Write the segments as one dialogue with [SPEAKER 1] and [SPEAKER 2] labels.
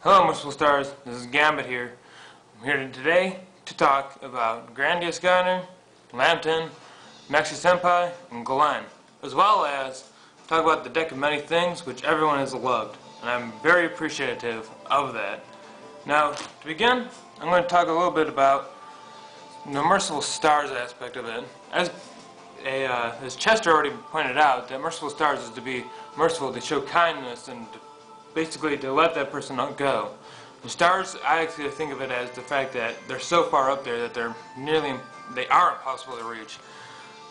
[SPEAKER 1] Hello merciful stars, this is Gambit here. I'm here today to talk about Grandia Skyner, Lamtin, Maxi Sampi, and Glenn, as well as talk about the deck of many things which everyone has loved, and I'm very appreciative of that. Now, to begin, I'm going to talk a little bit about the merciful stars aspect of it. As Chester already pointed out, that merciful stars is to be merciful, to show kindness, and basically to let that person not go. The stars, I actually think of it as the fact that they're so far up there that they are impossible to reach.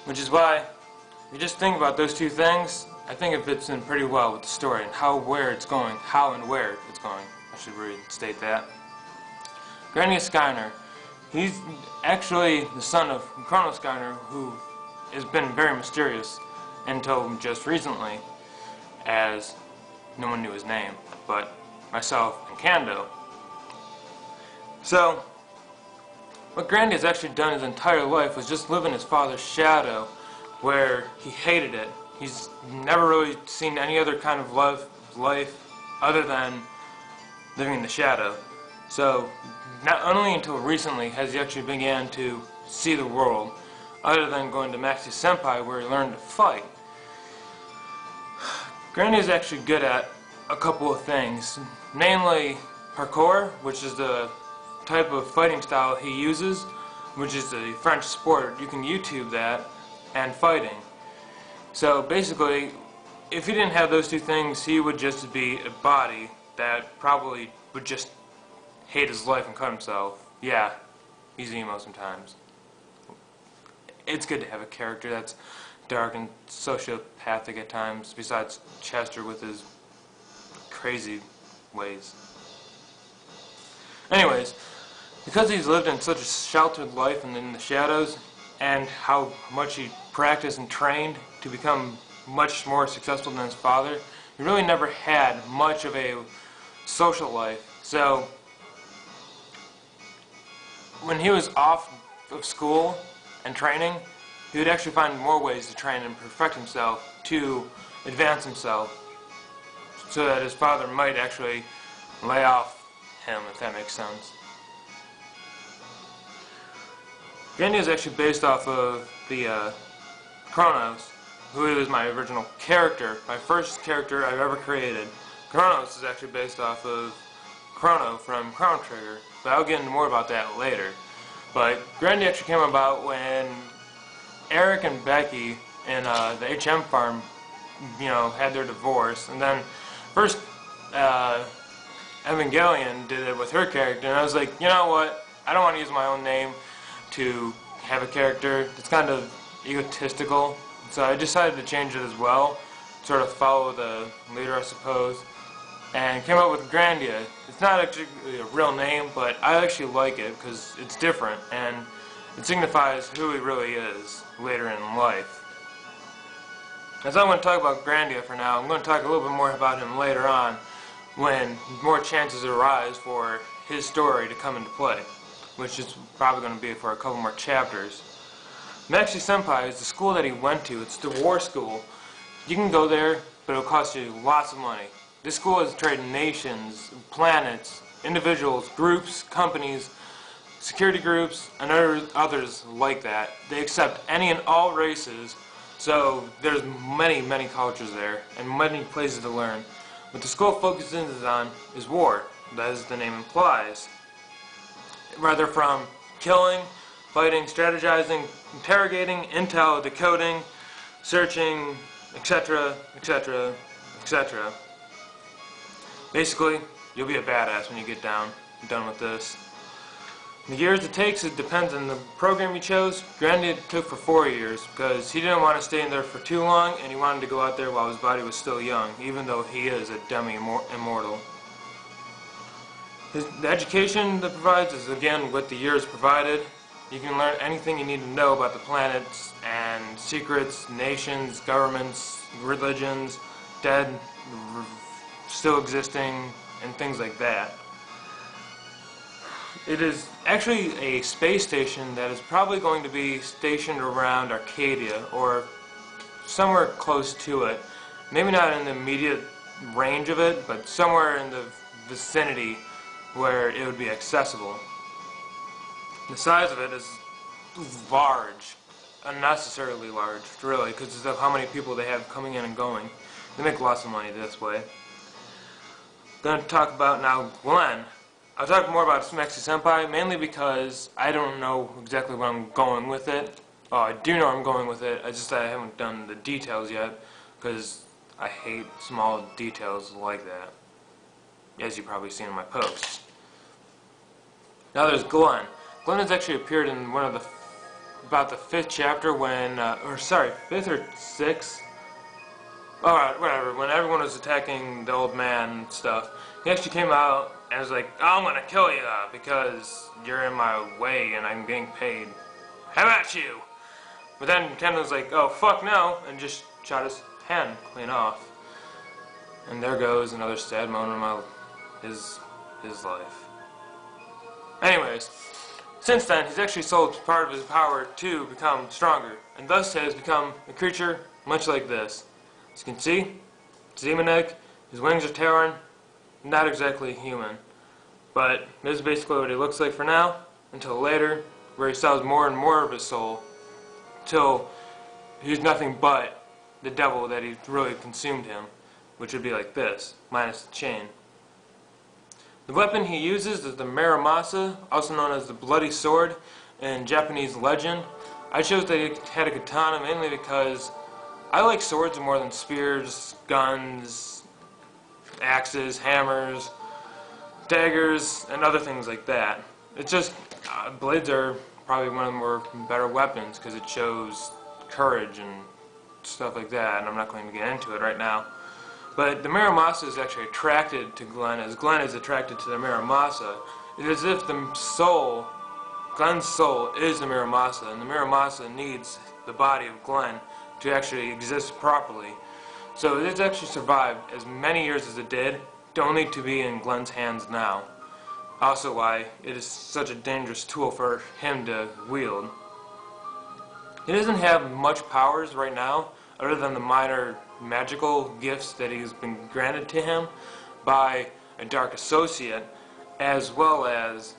[SPEAKER 1] Which is why, if you just think about those two things, I think it fits in pretty well with the story and how and where it's going. I should restate that. Grandia Skyner, he's actually the son of Skyner, who has been very mysterious until just recently, as no one knew his name, but myself and Kando. So, what Grandia's actually done his entire life was just live in his father's shadow, where he hated it. He's never really seen any other kind of life other than living in the shadow. So, not only until recently has he actually began to see the world, other than going to Maxi Sampi where he learned to fight. Grandia is actually good at a couple of things, namely parkour, which is the type of fighting style he uses, which is a French sport. You can YouTube that, and fighting. So basically, if he didn't have those two things, he would just be a body that probably would just hate his life and cut himself. Yeah, he's emo sometimes. It's good to have a character that's dark and sociopathic at times, besides Chester with his crazy ways. Anyways, because he's lived in such a sheltered life and in the shadows, and how much he practiced and trained to become much more successful than his father, he really never had much of a social life. So, when he was off of school and training, he would actually find more ways to train and perfect himself to advance himself, so that his father might actually lay off him, if that makes sense. Grandia is actually based off of the Kronos, who is my original character, my first character I've ever created. Kronos is actually based off of Chrono from Chrono Trigger, but I'll get into more about that later. But Grandia actually came about when Eric and Becky in the HM farm, had their divorce, and then first Evangelion did it with her character, and I was like, you know what, I don't want to use my own name to have a character. It's kind of egotistical, so I decided to change it as well, sort of follow the leader, I suppose, and came up with Grandia. It's not actually a real name, but I actually like it because it's different and it signifies who he really is later in life. As I'm going to talk about Grandia for now, I'm going to talk a little bit more about him later on when more chances arise for his story to come into play, which is probably going to be for a couple more chapters. Maxi Sampi is the school that he went to. It's the war school. You can go there, but it'll cost you lots of money. This school has traded nations, planets, individuals, groups, companies, security groups, and others like that. They accept any and all races, so there's many cultures there and many places to learn. What the school focuses on is war, as the name implies. Rather from killing, fighting, strategizing, interrogating, intel, decoding, searching, etc., etc., etc. Basically, you'll be a badass when you get done with this. The years it takes, it depends on the program you chose. Grandia took for 4 years because he didn't want to stay in there for too long, and he wanted to go out there while his body was still young, even though he is a demi-immortal. The education that provides is, again, what the years provided. You can learn anything you need to know about the planets and secrets, nations, governments, religions, dead, still existing, and things like that. It is actually a space station that is probably going to be stationed around Arcadia, or somewhere close to it. Maybe not in the immediate range of it, but somewhere in the vicinity where it would be accessible. The size of it is large, unnecessarily large, really, because of how many people they have coming in and going. They make lots of money this way. I'm going to talk about now Glenn. I'll talk more about Maxi Sampi, mainly because I don't know exactly where I'm going with it. Oh, I do know I'm going with it, I haven't done the details yet, because I hate small details like that, as you've probably seen in my posts. Now there's Glenn. Glenn has actually appeared in one of the, about the 5th chapter when, 5th or 6th? Alright, whatever, when everyone was attacking the old man and stuff, he actually came out and was like, I'm gonna kill you because you're in my way and I'm getting paid. How about you? But then Ken was like, oh fuck no, and just shot his hand clean off. And there goes another sad moment of his life. Anyways, since then he's actually sold part of his power to become stronger, and thus has become a creature much like this. As you can see, Demon Egg, his wings are torn, not exactly human. But this is basically what he looks like for now, until later, where he sells more and more of his soul, till he's nothing but the devil that he really consumed him, which would be like this, minus the chain. The weapon he uses is the Muramasa, also known as the Bloody Sword in Japanese legend. I chose that he had a katana mainly because I like swords more than spears, guns, axes, hammers, daggers, and other things like that. It's just, blades are probably one of the more better weapons because it shows courage and stuff like that, and I'm not going to get into it right now. But the Muramasa is actually attracted to Glenn, as Glenn is attracted to the Muramasa. It's as if the soul, Glenn's soul, is the Muramasa, and the Muramasa needs the body of Glenn to actually exist properly. So it's actually survived as many years as it did, only to be in Glenn's hands now. Also why it is such a dangerous tool for him to wield. He doesn't have much powers right now, other than the minor magical gifts that he's been granted to him by a dark associate, as well as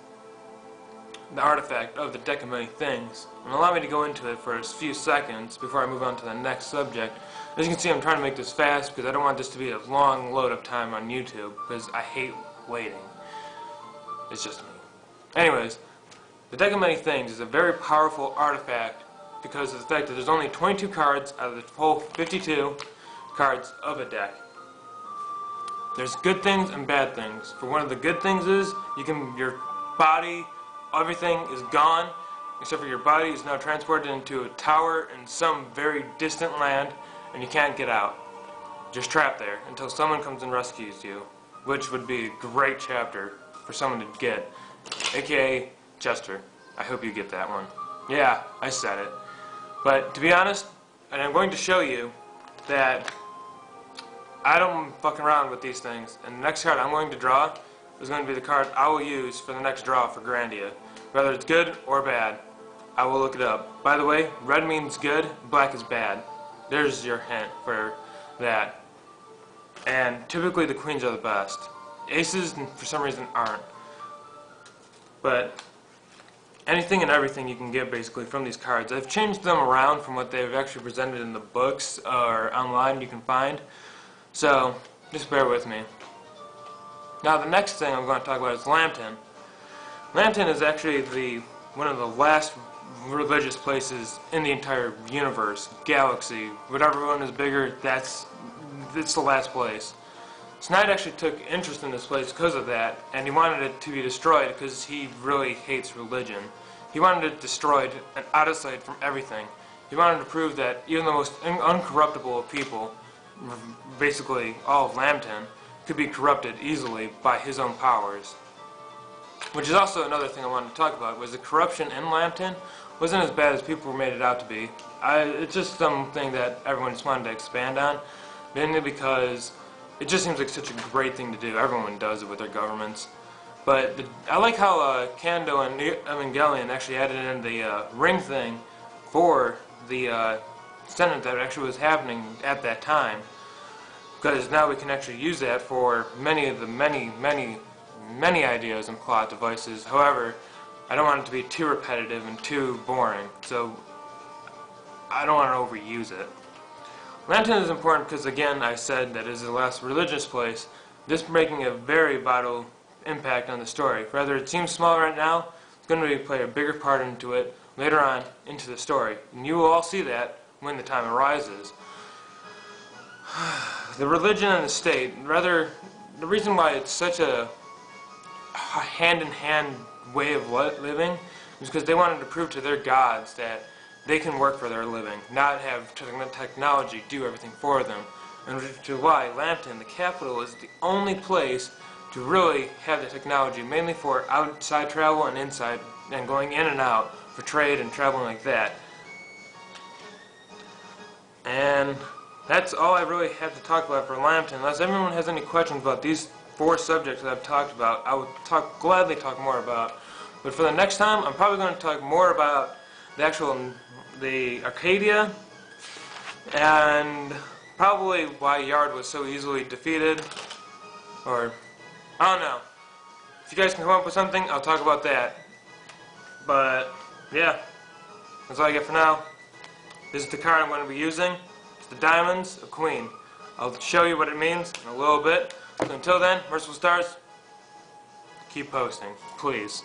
[SPEAKER 1] the artifact of the Deck of Many Things. And allow me to go into it for a few seconds before I move on to the next subject. As you can see, I'm trying to make this fast because I don't want this to be a long load-up time on YouTube, because I hate waiting. It's just me. Anyways, the Deck of Many Things is a very powerful artifact because of the fact that there's only 22 cards out of the whole 52 cards of a deck. There's good things and bad things. For one of the good things is, your body, everything is gone, except for your body is now transported into a tower in some very distant land, and you can't get out. Just trapped there until someone comes and rescues you, which would be a great chapter for someone to get, aka Chester. I hope you get that one. Yeah, I said it. But to be honest, and I'm going to show you that I don't fuck around with these things, and the next card I'm going to draw is going to be the card I will use for the next draw for Grandia. Whether it's good or bad, I will look it up. By the way, red means good, black is bad. There's your hint for that. And typically the queens are the best. Aces, for some reason, aren't. But anything and everything you can get basically from these cards. I've changed them around from what they've actually presented in the books or online you can find. So, just bear with me. Now the next thing I'm going to talk about is Lamtin. Lamtin is actually one of the last religious places in the entire universe, galaxy. Whatever one is bigger, it's the last place. Snide actually took interest in this place because of that, and he wanted it to be destroyed because he really hates religion. He wanted it destroyed and out of sight from everything. He wanted to prove that even the most uncorruptible of people, basically all of Lamtin, could be corrupted easily by his own powers. Which is also another thing I wanted to talk about, was the corruption in Lamtin wasn't as bad as people made it out to be. It's just something that everyone just wanted to expand on, mainly because it just seems like such a great thing to do. Everyone does it with their governments. But I like how Kando and Evangelion actually added in the ring thing for the Senate that actually was happening at that time. Because now we can actually use that for many of the many many ideas and plot devices. However, I don't want it to be too repetitive and too boring, so I don't want to overuse it. Lamtin is important because, again, I said that it is the last religious place, this making a very vital impact on the story. Whether it seems small right now, it's going to play a bigger part into it later on into the story. And you will all see that when the time arises. The religion and the state, rather, the reason why it's such a hand-in-hand way of living is because they wanted to prove to their gods that they can work for their living, not have technology do everything for them. And which is why Lamtin, the capital, is the only place to really have the technology, mainly for outside travel and inside, and going in and out for trade and traveling like that. And that's all I really have to talk about for Lamtin. Unless everyone has any questions about these 4 subjects that I've talked about, I would gladly talk more about. But for the next time, I'm probably going to talk more about the Arcadia, and probably why Yard was so easily defeated, or I don't know. If you guys can come up with something, I'll talk about that. But yeah, that's all I get for now. This is the card I'm going to be using. It's the Diamonds of Queen. I'll show you what it means in a little bit. So until then, Merciful Stars, keep posting, please.